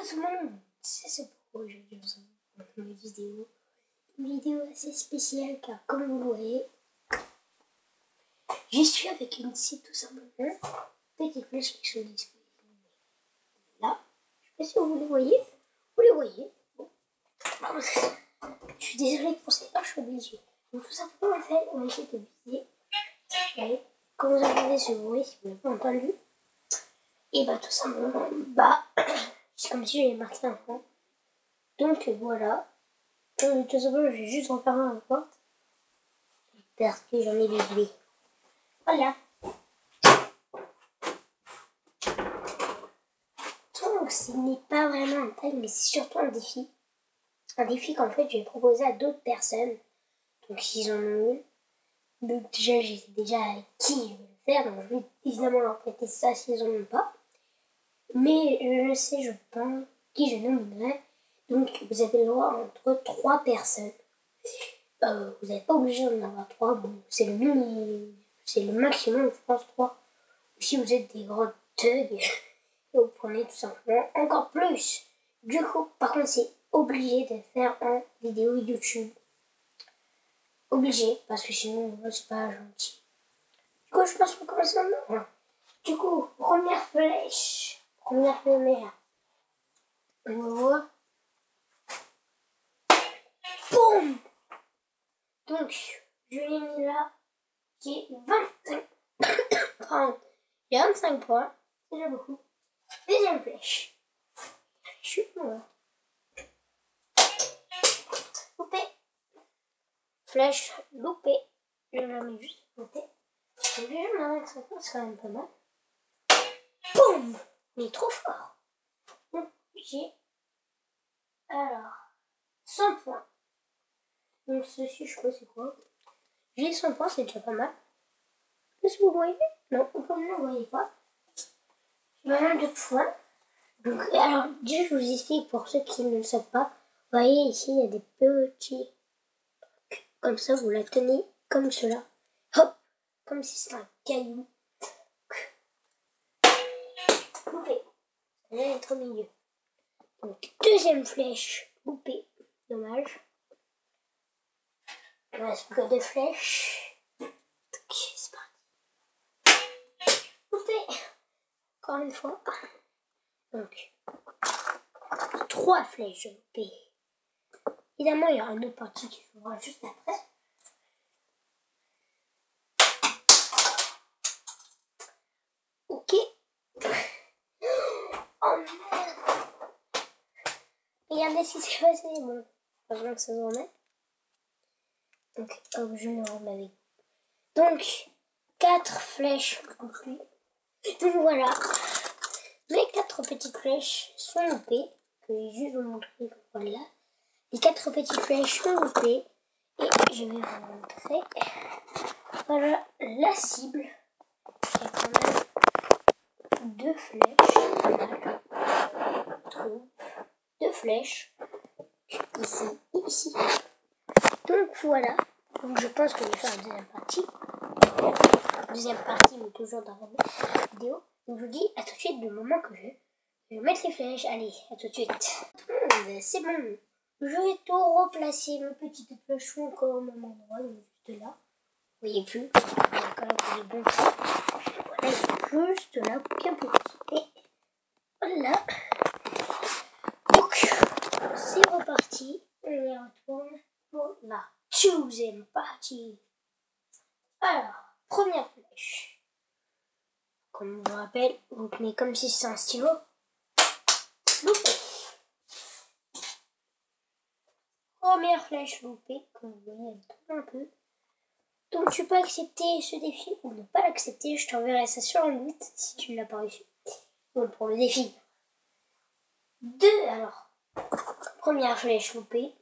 tout le monde, c'est pourquoi aujourd'hui on se une vidéo. Une vidéo assez spéciale car comme vous le voyez, je suis avec une scie tout simplement. Petite flèche qui sont disponibles. Là, je sais pas si vous les voyez. Vous les voyez. Bon. Je suis désolée pour ça, je suis obligée. Donc tout simplement en fait, on va essayer de viser. Et comme vous entendez ce bruit, si vous l'avez pas entendu, et bah tout simplement, bah c'est comme si j'avais marqué un point. Donc voilà. Tout simplement, je vais juste refermer la porte. Parce que j'en ai des idées. Voilà. Donc ce n'est pas vraiment un tag, mais c'est surtout un défi. Un défi qu'en fait je vais proposer à d'autres personnes. Donc s'ils en ont eu. Donc déjà je sais déjà avec qui je vais le faire. Donc je vais évidemment leur prêter ça s'ils en ont pas. Mais je sais, je pense, qui je nominerai. Donc vous avez le droit entre 3 personnes. Vous n'êtes pas obligé d'en avoir 3. Bon, c'est le maximum, je pense 3. Si vous êtes des grands thugs, vous prenez tout simplement encore plus. Du coup, par contre, c'est obligé de faire en vidéo YouTube. Obligé, parce que sinon, c'est pas gentil. Du coup, je pense qu'on commence maintenant. Du coup, première flèche. Première. On voit. Boum! Donc, je l'ai mis là. J'ai 25. J'ai 25 points. C'est déjà beaucoup. Deuxième flèche. Je suis là. Loupé. Flèche loupé. Je la mets juste à côté. Donc déjà, maintenant que ça passe, c'est quand même pas mal. Boum! Mais trop fort. Donc, j'ai alors 100 points. Donc ceci, je sais pas c'est quoi. J'ai 100 points, c'est déjà pas mal. Est-ce que vous voyez? Non, vous ne le voyez pas. J'ai pas mal de points. Donc, alors, déjà, je vous explique pour ceux qui ne le savent pas. Vous voyez, ici, il y a des petits trucs. Comme ça, vous la tenez comme cela. Hop! Comme si c'était un caillou. Loupé. Elle est au milieu. Donc, deuxième flèche. Loupé. Dommage. Il ne reste que 2 flèches. Ok, c'est parti. Loupé. Encore une fois. Donc, 3 flèches loupées. Évidemment, il y aura une autre partie qui jouera juste après. Ok. Oh merde. Regardez ce qui s'est passé. Bon, heureusement que ça se remet. Donc, hop, je me remets avec. Donc, 4 flèches loupées. Donc voilà. Mes 4 petites flèches sont loupées. Que je vais juste vous montrer. Voilà. Les 4 petites flèches sont loupées. Et je vais vous montrer. Voilà la cible. Il y a quand même 2 flèches. Je trouve 2 flèches. Ici et ici. Donc voilà. Donc je pense que je vais faire la deuxième partie. Deuxième partie, mais toujours dans la vidéo. Donc je vous dis à tout de suite du moment que je vais mettre les flèches. Allez, à tout de suite. C'est bon. Je vais tout replacer. Mes petites flèches sont encore au même endroit. Donc juste là. Vous voyez plus. Il y a quand même des bons petits. Voilà, juste là, bien petit. Et voilà. Donc, c'est reparti. On y retourne pour la deuxième partie. Alors, première flèche. Comme je vous rappelle, vous tenez comme si c'était un stylo. Loupé. Première flèche loupée, comme vous voyez, elle tombe un peu. Donc tu peux accepter ce défi ou ne pas l'accepter. Je t'enverrai ça sur un but si tu ne l'as pas reçu. Donc pour le défi 2, alors. Première flèche loupée.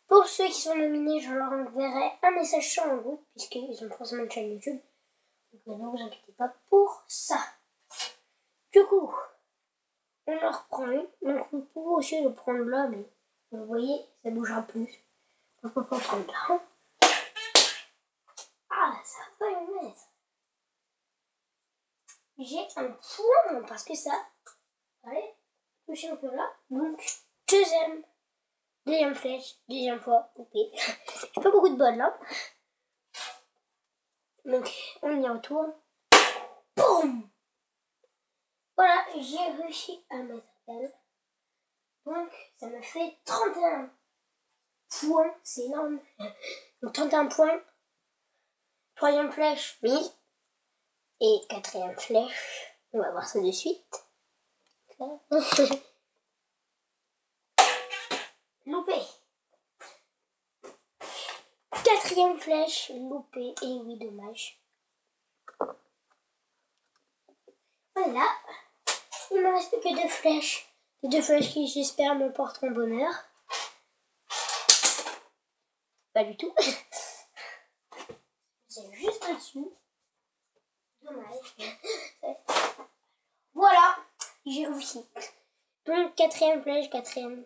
Pour ceux qui sont nominés, je leur enverrai un message sur un groupe, puisqu'ils ont forcément une chaîne YouTube. Donc ne vous inquiétez pas pour ça. Du coup, on en reprend une. Donc vous pouvez aussi le prendre là, mais vous voyez, ça bougera plus. Donc on peut prendre là. Ah, ça va pas le mettre. J'ai un point parce que ça Allez, toucher un peu là. Donc, deuxième flèche, deuxième fois, coupé. J'ai pas beaucoup de bol là. Donc, on y retourne. Boum! Voilà, j'ai réussi à mettre elle. Donc, ça me fait 31 points. C'est énorme. Donc, 31 points. Troisième flèche, mise. Et quatrième flèche. On va voir ça de suite. Loupé. Quatrième flèche, loupé. Et oui, dommage. Voilà. Il me reste que 2 flèches. Les 2 flèches qui, j'espère, me porteront bonheur. Pas du tout. C'est juste au-dessus. Dommage. Voilà. J'ai réussi. Donc, quatrième flèche, quatrième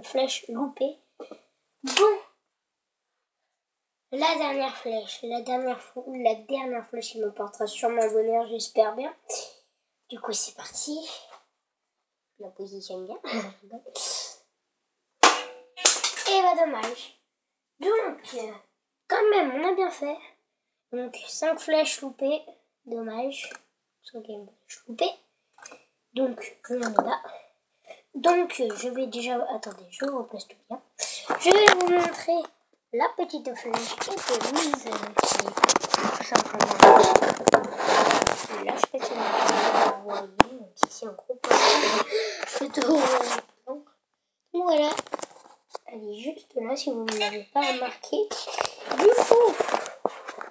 flèche loupée. Bon. La dernière flèche. La dernière flèche qui me portera sûrement bonheur, j'espère bien. Du coup, c'est parti. Je la positionne bien. Et bah, dommage. Donc, quand même, on a bien fait. Donc, 5 flèches loupées. Dommage. 5e flèche loupée. Donc, on en est là. Donc, je vais déjà... Attendez, je replace tout bien. Je vais vous montrer la petite flèche qui était mise. Tout simplement. Là, je peux vous voyez. Donc, ici, en gros, donc, voilà. Elle est juste là, si vous ne l'avez pas remarqué. Du coup,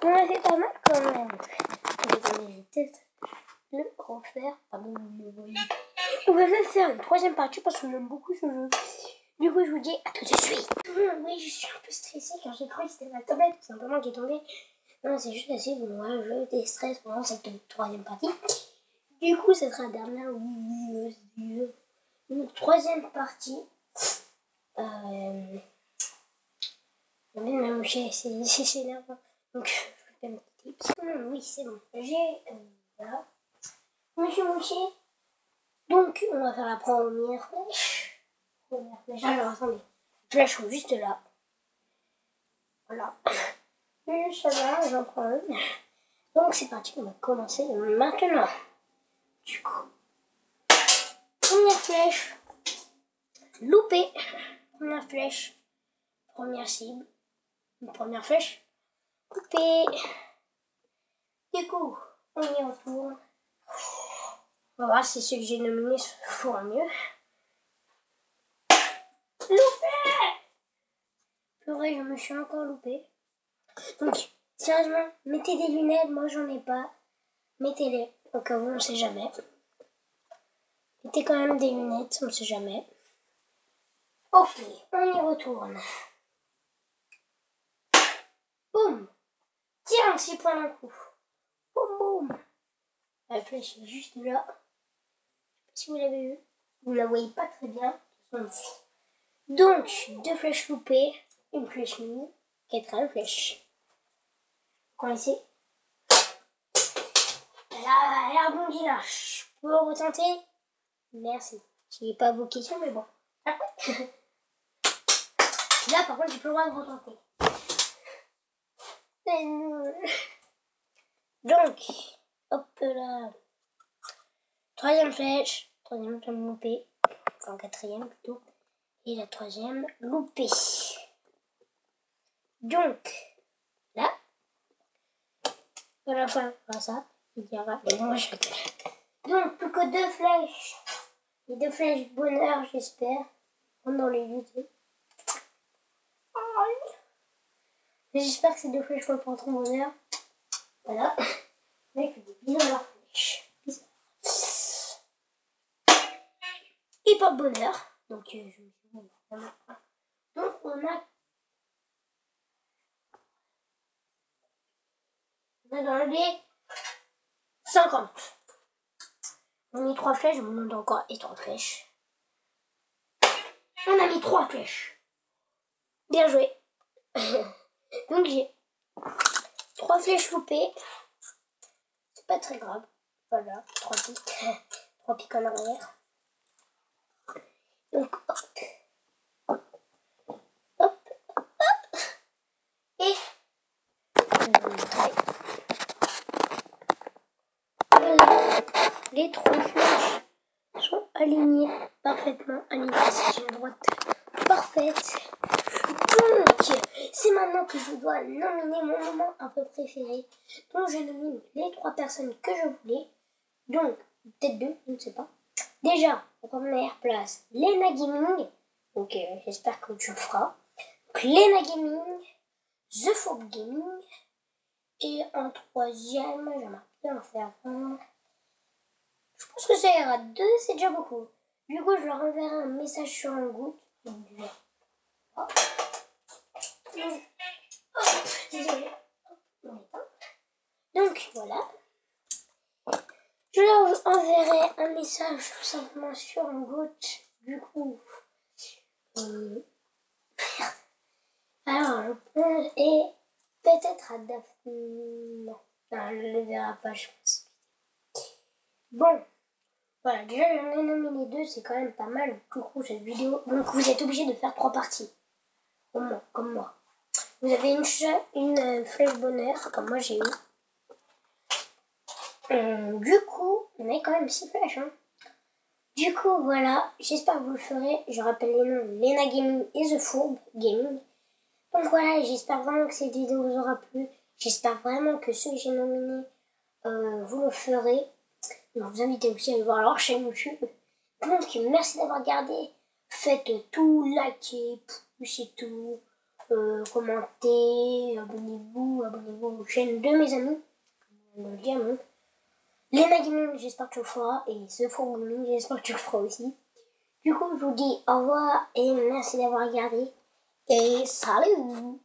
on a fait pas mal quand même. Je vais peut-être le refaire. Ah bon, vous le voyez. On va même faire une troisième partie parce qu'on aime beaucoup ce jeu. Du coup, je vous dis à tout de suite. Oui, je suis un peu stressée car j'ai cru que c'était ma tablette tout simplement qui est tombée. Non, c'est juste assez bon. Moi, je déstresse pendant cette troisième partie. Du coup, ce sera la dernière. Une troisième partie. Même mon chien, c'est énervant. Donc, je vous fais un petit tips. Oui, c'est bon. J'ai. Voilà. Je me suis mouché. Donc, on va faire la première flèche. Alors, attendez. Flèche juste là. Voilà. Ça va, j'en prends une. Donc, c'est parti. On va commencer maintenant. Du coup, première flèche. Loupé. Première flèche. Première cible. Une première flèche. Coupé. Du coup, on y retourne. On va voir si ceux que j'ai nominés feront mieux. Loupé! Purée, je me suis encore loupé. Donc, sérieusement, mettez des lunettes. Moi, j'en ai pas. Mettez-les. Au cas où, on sait jamais. Mettez quand même des lunettes, on sait jamais. Ok, on y retourne. Boum! 46 points d'un coup. Boum, boum! La flèche est juste là. Je sais pas si vous l'avez vu. Vous la voyez pas très bien. Donc, 2 flèches loupées, une flèche mise, 4 flèches. Quand ici. Elle a rebondi là. Je peux retenter? Merci. Je n'ai pas vos questions, mais bon. Après. Là, par contre, j'ai plus le droit de retenter. Donc, hop là. Troisième flèche loupée. Enfin, quatrième plutôt. Et la troisième loupée. Donc, là. À la fin, voilà ça. Il y aura les manches. Donc, plus que 2 flèches. Les 2 flèches bonheur, j'espère. Pendant les YouTube. J'espère que ces 2 flèches me porteront bonheur. Voilà. Avec des bisous à leur flèche. Et pas bonheur. Donc, je me suis dit, donc, on a dans les 50. On a mis 3 flèches, je vous demande encore et 3 flèches. On a mis 3 flèches. Bien joué. Donc j'ai 3 flèches loupées. C'est pas très grave. Voilà, 3 pics. 3 pics en arrière. Donc, hop. Hop, hop. Et voilà. Les 3 flèches sont alignées, parfaitement alignées. C'est une droite parfaite. Donc, c'est maintenant que je dois nominer mon moment un peu préféré. Donc, je nomine les 3 personnes que je voulais. Donc, peut-être 2, je ne sais pas. Déjà, en première place, Lena Gaming. Donc, j'espère que tu le feras. Donc, Lena Gaming, The Folk Gaming. Et en troisième, j'aimerais bien en faire un. Je pense que ça ira. 2, c'est déjà beaucoup. Du coup, je leur enverrai un message sur un groupe. Désolée. Donc, voilà. Je leur enverrai un message tout simplement sur un groupe. Du coup, alors, je pense, et peut-être à Daphne. Non, elle ne le verra pas, je pense. Bon, voilà, déjà j'en ai nominé 2, c'est quand même pas mal. Du coup, cette vidéo. Donc, vous êtes obligé de faire 3 parties. Comme moi. Vous avez une flèche bonheur, comme moi j'ai eu. Du coup, on a quand même 6 flèches. Hein. Du coup, voilà, j'espère que vous le ferez. Je rappelle les noms, Lena Gaming et The Fourbe Gaming. Donc voilà, j'espère vraiment que cette vidéo vous aura plu. J'espère vraiment que ceux que j'ai nominés, vous le ferez. Je vous invite aussi à aller voir leur chaîne YouTube. Donc, merci d'avoir regardé. Faites tout, likez, poussez tout, commentez, abonnez-vous aux chaînes de mes amis. Lena Gaming, j'espère que tu le feras. Et The Fourbe Gaming, j'espère que tu le feras aussi. Du coup, je vous dis au revoir et merci d'avoir regardé. Et salut!